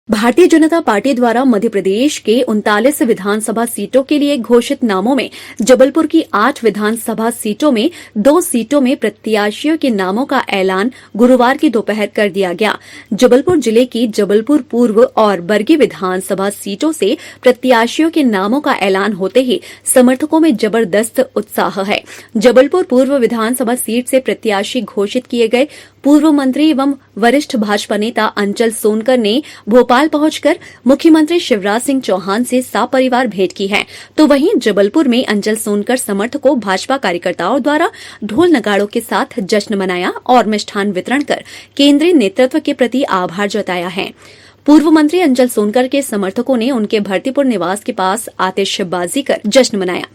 Bharatiya Janata party द्वारा मध्य प्रदेश के 39 विधानसभा सीटों के लिए घोषित नामों में जबलपुर की 8 विधानसभा सीटों में 2 सीटों में प्रत्याशियों के नामों का ऐलान गुरुवार की दोपहर कर दिया गया। जबलपुर जिले की जबलपुर पूर्व और बरगी विधानसभा सीटों से प्रत्याशियों के नामों का ऐलान होते ही समर्थकों में जबरदस्त उत्साह है। जबलपुर पूर्व विधानसभा सीट से प्रत्याशी घोषित किए गए पूर्व मंत्री एवं वरिष्ठ भाजपा नेता अंचल सोनकर ने भोपाल पहुंचकर मुख्यमंत्री शिवराज सिंह चौहान से सपरिवार भेंट की है, तो वहीं जबलपुर में अंचल सोनकर समर्थकों भाजपा कार्यकर्ताओं द्वारा ढोल नगाड़ों के साथ जश्न मनाया और मिष्ठान वितरण कर केंद्रीय नेतृत्व के प्रति आभार जताया है। पूर्व मंत्री अंचल सोनकर के समर्थकों ने उनके भरतीपुर निवास के पास आतिशबाजी कर जश्न मनाया।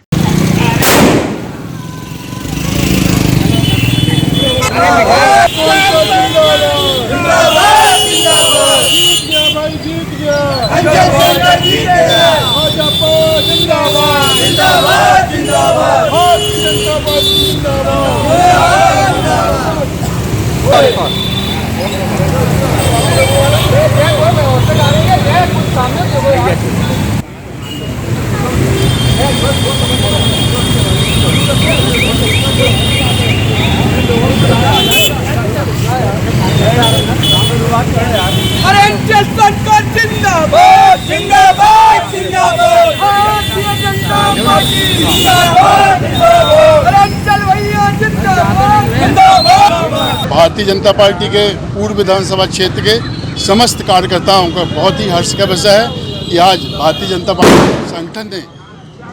भारतीय जनता पार्टी के पूर्व विधानसभा क्षेत्र के समस्त कार्यकर्ताओं का बहुत ही हर्ष का विषय है कि आज भारतीय जनता पार्टी संगठन ने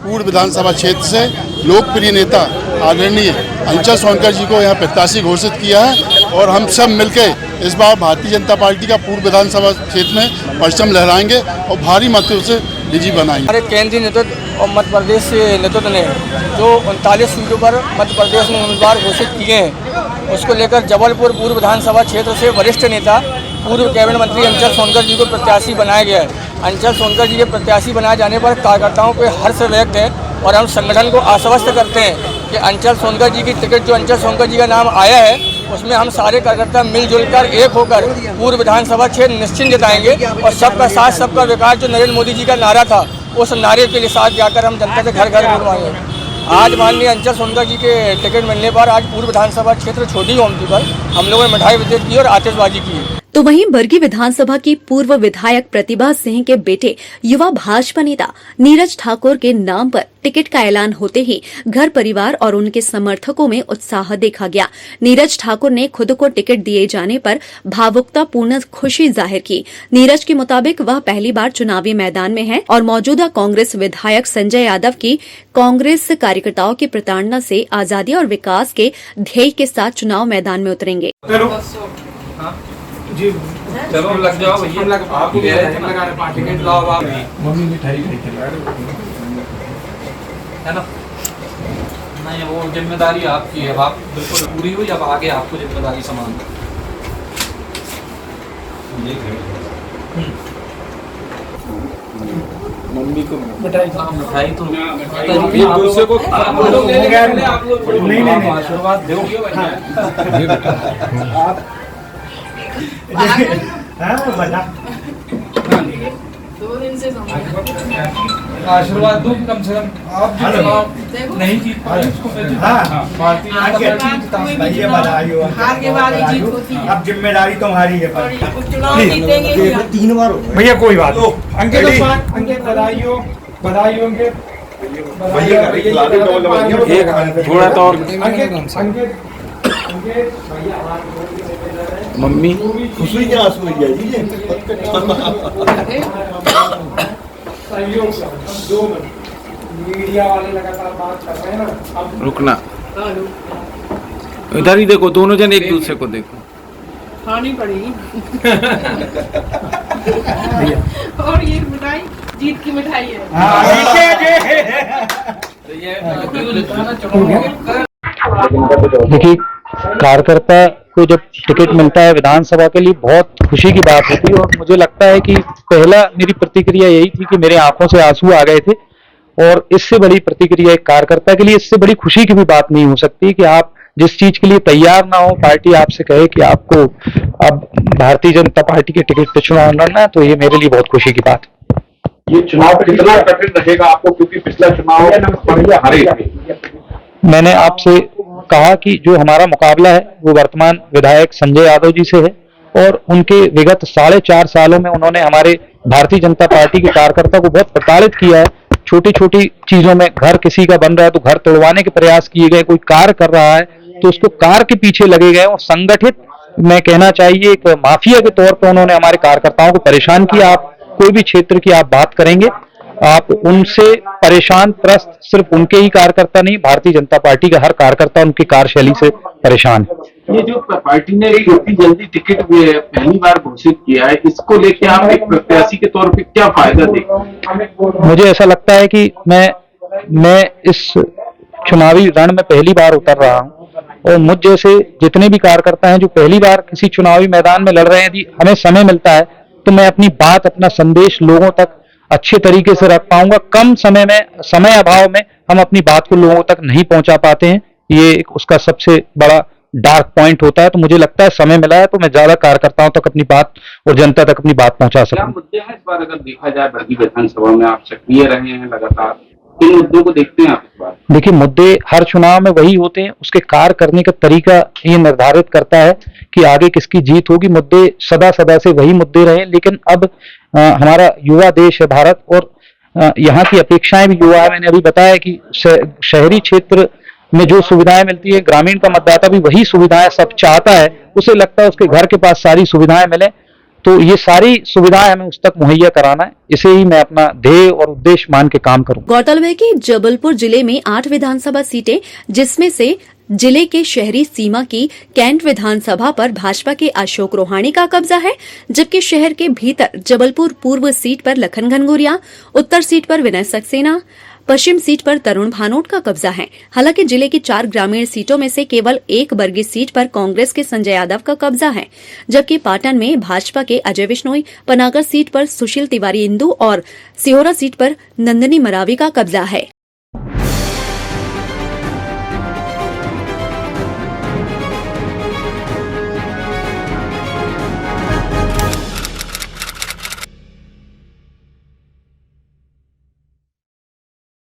पूर्व विधानसभा क्षेत्र से लोकप्रिय नेता आदरणीय अंचल सोनकर जी को यहाँ प्रत्याशी घोषित किया है और हम सब मिलकर इस बार भारतीय जनता पार्टी का पूर्व विधानसभा क्षेत्र में परचम लहराएंगे और भारी मतों से विजयी बनाएंगे। हमारे केंद्रीय नेतृत्व और मध्य प्रदेश नेतृत्व ने जो 39 सीटों पर मध्य प्रदेश में उम्मीदवार घोषित किए हैं, उसको लेकर जबलपुर पूर्व विधानसभा क्षेत्र से वरिष्ठ नेता पूर्व कैबिनेट मंत्री अंचल सोनकर जी को प्रत्याशी बनाया गया है। अंचल सोनकर जी के प्रत्याशी बनाए जाने पर कार्यकर्ताओं को हर्ष व्यक्त है और हम संगठन को आश्वस्त करते हैं कि अंचल सोनकर जी की टिकट जो अंचल सोनकर जी का नाम आया है उसमें हम सारे कार्यकर्ता मिलजुल कर एक होकर पूर्व विधानसभा क्षेत्र निश्चिंत जिताएंगे और सबका साथ सबका विकास जो नरेंद्र मोदी जी का नारा था उस नारे के साथ जाकर हम जनता के घर घर बुलवाएंगे। आज माननीय अंचल सोनकर जी के टिकट मिलने पर आज पूर्व विधानसभा क्षेत्र छोटी गोमती पर हम लोगों ने मिठाई वितरित की और आतिशबाजी की। तो वहीं बरगी विधानसभा की पूर्व विधायक प्रतिभा सिंह के बेटे युवा भाजपा नेता नीरज ठाकुर के नाम पर टिकट का ऐलान होते ही घर परिवार और उनके समर्थकों में उत्साह देखा गया। नीरज ठाकुर ने खुद को टिकट दिए जाने पर भावुकतापूर्ण खुशी जाहिर की। नीरज के मुताबिक वह पहली बार चुनावी मैदान में है और मौजूदा कांग्रेस विधायक संजय यादव की कांग्रेस कार्यकर्ताओं की प्रताड़ना से आजादी और विकास के ध्येय के साथ चुनाव मैदान में उतरेंगे। जी चलो लग जाओ भैया, आप लगा रहे पार्टी के लाओ आप मम्मी मिठाई है ना। नहीं वो जिम्मेदारी आपकी है, आप बिल्कुल पूरी हुई, अब आगे आपको जिम्मेदारी समान मम्मी को मिठाई तो दूसरे को नहीं आशीर्वाद दो। आशीर्वाद दो कम से कम, आप नहीं जीत पाए उसको अब जिम्मेदारी तुम्हारी है। तीन बार भैया कोई बात अंकित बधाई हो अंकित थोड़ा तो और मम्मी खुशी के आंसू हो जाएगी। मीडिया वाले लगातार बात कर रहे हैं ना, अब रुकना, इधर ही देखो, दोनों जन एक दूसरे को देखो। खानी पड़ेगी और ये मिठाई जीत की मिठाई है। देखिए, कार्यकर्ता को जब टिकट मिलता है विधानसभा के लिए बहुत खुशी की बात होती है और मुझे लगता है कि पहला मेरी प्रतिक्रिया यही थी कि मेरे आंखों से आंसू आ गए थे और इससे बड़ी प्रतिक्रिया एक कार्यकर्ता के लिए, इससे बड़ी खुशी की भी बात नहीं हो सकती कि आप जिस चीज के लिए तैयार ना हो, पार्टी आपसे कहे कि आपको अब भारतीय जनता पार्टी के टिकट पे चुनाव लड़ना है, तो ये मेरे लिए बहुत खुशी की बात है। ये चुनाव कितना कठिन रहेगा आपको, क्योंकि पिछला चुनाव बढ़िया हारे थे। मैंने आपसे कहा कि जो हमारा मुकाबला है वो वर्तमान विधायक संजय यादव जी से है, और उनके विगत 4.5 सालों में उन्होंने हमारे भारतीय जनता पार्टी के कार्यकर्ता को बहुत प्रताड़ित किया है। छोटी छोटी चीजों में, घर किसी का बन रहा है तो घर तोड़वाने के प्रयास किए गए, कोई कार्य कर रहा है तो उसको कार के पीछे लगे गए, और संगठित, मैं कहना चाहिए एक माफिया के तौर पर उन्होंने हमारे कार्यकर्ताओं को परेशान किया। आप कोई भी क्षेत्र की आप बात करेंगे, आप उनसे परेशान, त्रस्त सिर्फ उनके ही कार्यकर्ता नहीं, भारतीय जनता पार्टी का हर कार्यकर्ता उनकी कार्यशैली से परेशान है। ये जो पार्टी ने इतनी जल्दी टिकट पहली बार घोषित किया है, इसको लेके आप एक प्रत्याशी के तौर पे क्या फायदा देंगे? मुझे ऐसा लगता है कि मैं इस चुनावी रण में पहली बार उतर रहा हूं, और मुझ जैसे जितने भी कार्यकर्ता हैं जो पहली बार किसी चुनावी मैदान में लड़ रहे हैं, यदि हमें समय मिलता है तो मैं अपनी बात, अपना संदेश लोगों तक अच्छे तरीके से रख पाऊंगा। कम समय में, समय अभाव में हम अपनी बात को लोगों तक नहीं पहुंचा पाते हैं, ये उसका सबसे बड़ा डार्क पॉइंट होता है। तो मुझे लगता है समय मिला है तो मैं ज्यादा कार्यकर्ताओं तक अपनी बात और जनता तक अपनी बात पहुंचा क्या सकूं। मुद्दे हैं इस बार, अगर देखा जाए बरगी विधानसभा में आप सक्रिय रहे हैं लगातार, किन मुद्दों को देखते हैं आप इस बार? देखिए, मुद्दे हर चुनाव में वही होते हैं, उसके कार्य करने का तरीका ये निर्धारित करता है कि आगे किसकी जीत होगी। मुद्दे सदा सदा से वही मुद्दे रहे, लेकिन अब हमारा युवा देश है भारत, और यहाँ की अपेक्षाएं भी युवा है। मैंने अभी बताया कि शहरी क्षेत्र में जो सुविधाएं मिलती है, ग्रामीण का मतदाता भी वही सुविधाएं सब चाहता है, उसे लगता है उसके घर के पास सारी सुविधाएं मिले, तो ये सारी सुविधाएं हमें उस तक मुहैया कराना है। इसे ही मैं अपना ध्येय और उद्देश्य मान के काम करूं। गौरतलब है कि जबलपुर जिले में 8 विधानसभा सीटें, जिसमें से जिले के शहरी सीमा की कैंट विधानसभा पर भाजपा के अशोक रोहाणी का कब्जा है, जबकि शहर के भीतर जबलपुर पूर्व सीट पर लखन घनघोरिया, उत्तर सीट पर विनय सक्सेना, पश्चिम सीट पर तरुण भानोट का कब्जा है। हालांकि जिले की 4 ग्रामीण सीटों में से केवल 1 बरगी सीट पर कांग्रेस के संजय यादव का कब्जा है, जबकि पाटन में भाजपा के अजय बिश्नोई, पनागर सीट पर सुशील तिवारी इंदु और सिहोरा सीट पर नंदनी मरावी का कब्जा है।